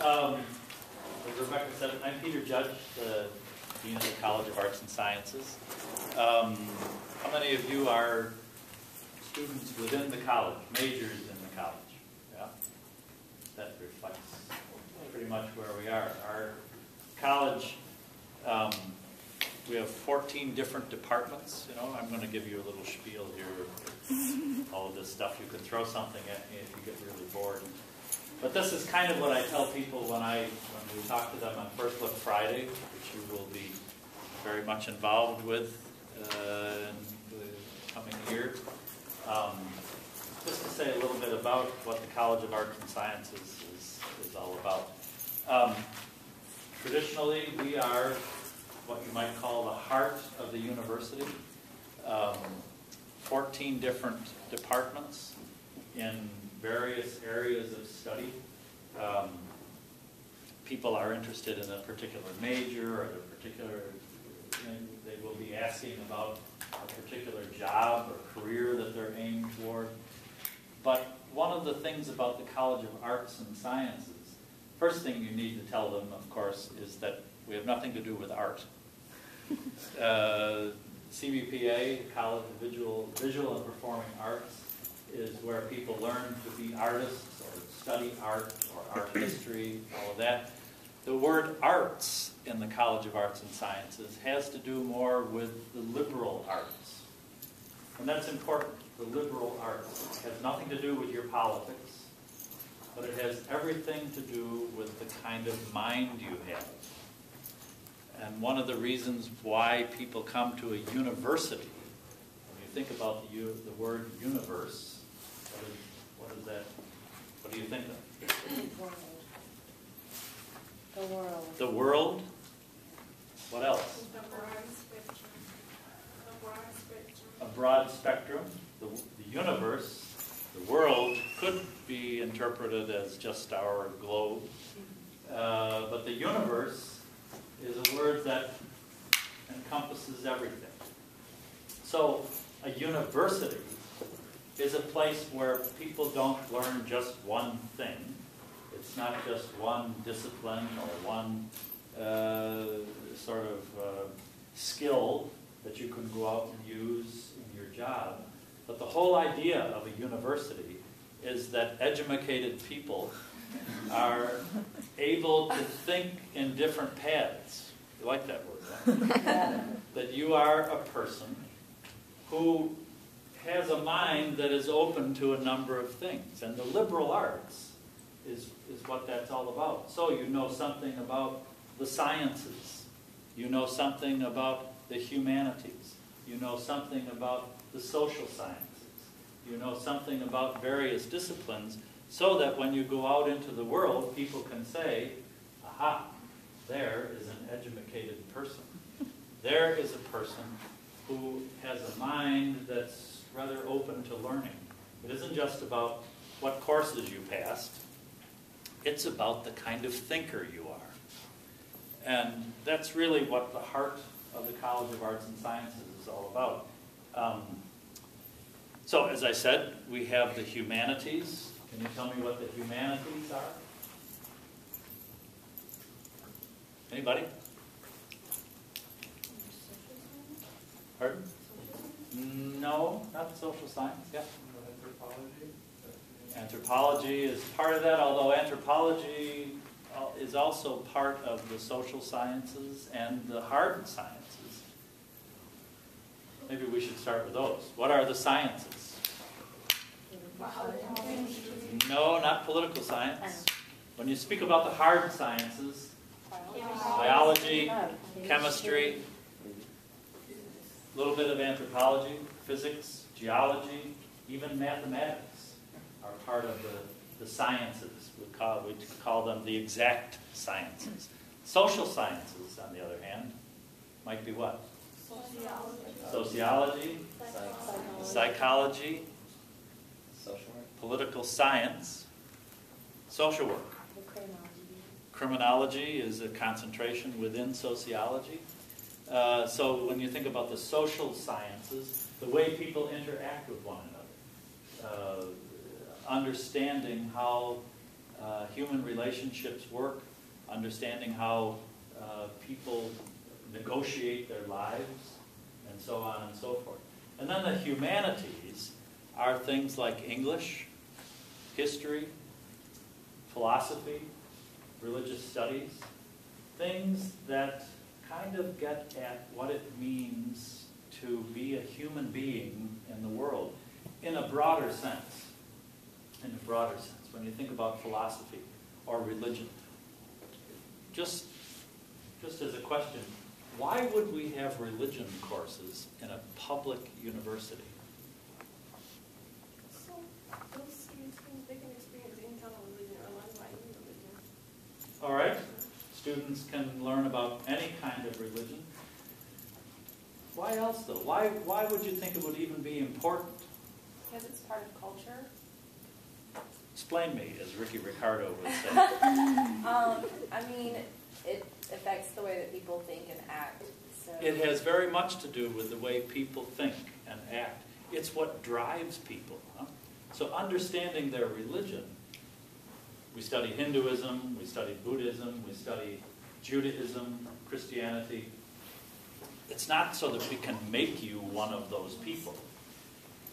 As Rebecca said, I'm Peter Judge, the Dean of the College of Arts and Sciences. How many of you are students within the college, majors in the college? Yeah? That reflects pretty much where we are. Our college, we have 14 different departments. You know, I'm going to give you a little spiel here. All of this stuff, you could throw something at me if you get really bored. But this is kind of what I tell people when we talk to them on First Look Friday, which you will be very much involved with in the coming year. Just to say a little bit about what the College of Arts and Sciences is all about. Traditionally, we are what you might call the heart of the university. 14 different departments in various areas of study. People are interested in a particular major or a particular, they will be asking about a particular job or career that they're aiming toward. But one of the things about the College of Arts and Sciences, first thing you need to tell them, of course, is that we have nothing to do with art. CVPA, College of Visual and Performing Arts, is where people learn to be artists or study art or art history, all of that. The word arts in the College of Arts and Sciences has to do more with the liberal arts. And that's important. The liberal arts has nothing to do with your politics, but it has everything to do with the kind of mind you have. And one of the reasons why people come to a university, when you think about the word universe, what is that? What do you think of? The world. The world? What else? The broad spectrum. A broad spectrum. A broad spectrum. The universe, the world, could be interpreted as just our globe. But the universe is a word that encompasses everything. So a university is a place where people don't learn just one thing. It's not just one discipline or one sort of skill that you can go out and use in your job. But the whole idea of a university is that educated people are able to think in different paths. You like that word, right? That you are a person who has a mind that is open to a number of things. And the liberal arts is what that's all about. So you know something about the sciences. You know something about the humanities. You know something about the social sciences. You know something about various disciplines, so that when you go out into the world, people can say, aha, there is an educated person. There is a person who has a mind that's rather open to learning. It isn't just about what courses you passed. It's about the kind of thinker you are. And that's really what the heart of the College of Arts and Sciences is all about. So, as I said, we have the humanities. Can you tell me what the humanities are? Anybody? Pardon? No, not social science. Yeah. Anthropology. Anthropology is part of that, although anthropology is also part of the social sciences and the hard sciences. Maybe we should start with those. What are the sciences? No, not political science. When you speak about the hard sciences, biology, chemistry, a little bit of anthropology, physics, geology, even mathematics are part of the sciences. We call them the exact sciences. Social sciences, on the other hand, might be what? Sociology, psychology, political science, social work. Criminology is a concentration within sociology. So when you think about the social sciences, the way people interact with one another, understanding how human relationships work, understanding how people negotiate their lives, and so on and so forth. And then the humanities are things like English, history, philosophy, religious studies, things that kind of get at what it means to be a human being in the world in a broader sense. In a broader sense, when you think about philosophy or religion. Just as a question, why would we have religion courses in a public university? So those students they can experience any kind of religion or learn about any religion. All right, students can learn about any kind of religion. Why else though? Why would you think it would even be important? Because it's part of culture. Explain me, as Ricky Ricardo would say. I mean, it affects the way that people think and act. So. It has very much to do with the way people think and act. It's what drives people. Huh? So understanding their religion, we study Hinduism, we study Buddhism, we study Judaism, Christianity. It's not so that we can make you one of those people.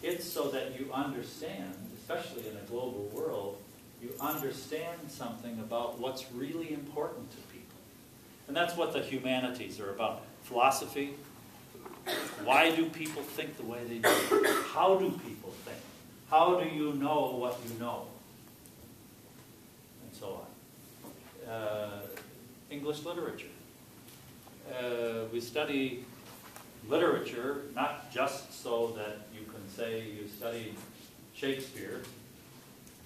It's so that you understand, especially in a global world, you understand something about what's really important to people. And that's what the humanities are about. Philosophy, why do people think the way they do? How do people think? How do you know what you know? And so on. English literature. We study literature not just so that you can say you studied Shakespeare,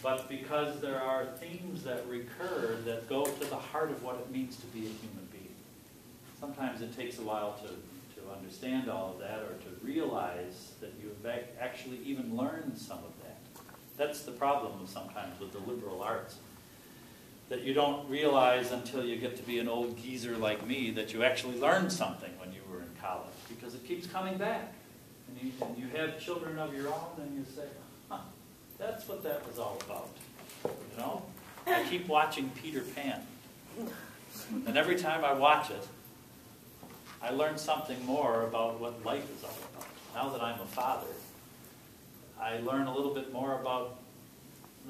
but because there are themes that recur that go to the heart of what it means to be a human being. Sometimes it takes a while to understand all of that or to realize that you've actually even learned some of that. That's the problem sometimes with the liberal arts. That you don't realize until you get to be an old geezer like me that you actually learned something when you were in college, because it keeps coming back. And you have children of your own and you say, huh, that's what that was all about. You know? I keep watching Peter Pan. And every time I watch it, I learn something more about what life is all about. Now that I'm a father, I learn a little bit more about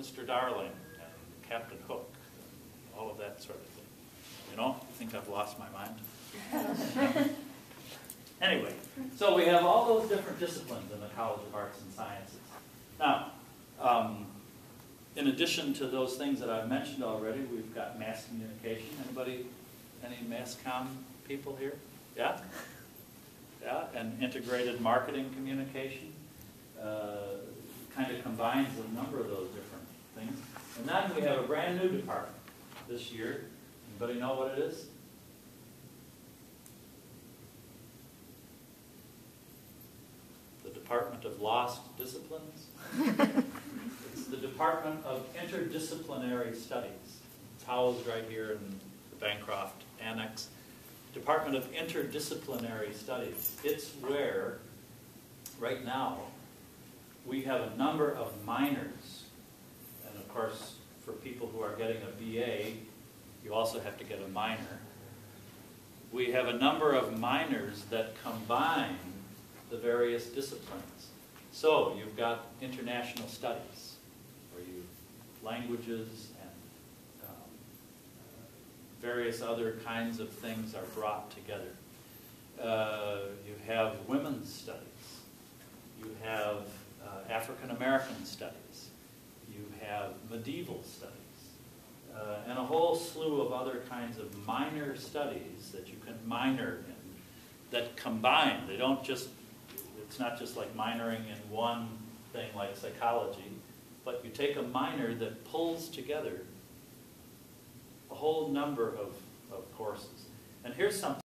Mr. Darling and Captain Hook, and all of that sort of thing. You know, I think I've lost my mind. Anyway, so we have all those different disciplines in the College of Arts and Sciences. Now, in addition to those things that I've mentioned already, we've got mass communication. Anybody, any mass comm people here? Yeah? Yeah, and integrated marketing communication. Kind of combines a number of those different things. And then we have a brand new department this year. Anybody know what it is? The Department of Lost Disciplines. It's the Department of Interdisciplinary Studies. It's housed right here in the Bancroft Annex. Department of Interdisciplinary Studies. It's where, right now, we have a number of minors. And of course, for people who are getting a BA, you also have to get a minor. We have a number of minors that combine the various disciplines. So you've got international studies, where you languages and various other kinds of things are brought together. You have women's studies. You have African American studies. You have medieval studies. And a whole slew of other kinds of minor studies that you can minor in that combine. They don't just, it's not just like minoring in one thing like psychology, but you take a minor that pulls together a whole number of courses. And here's something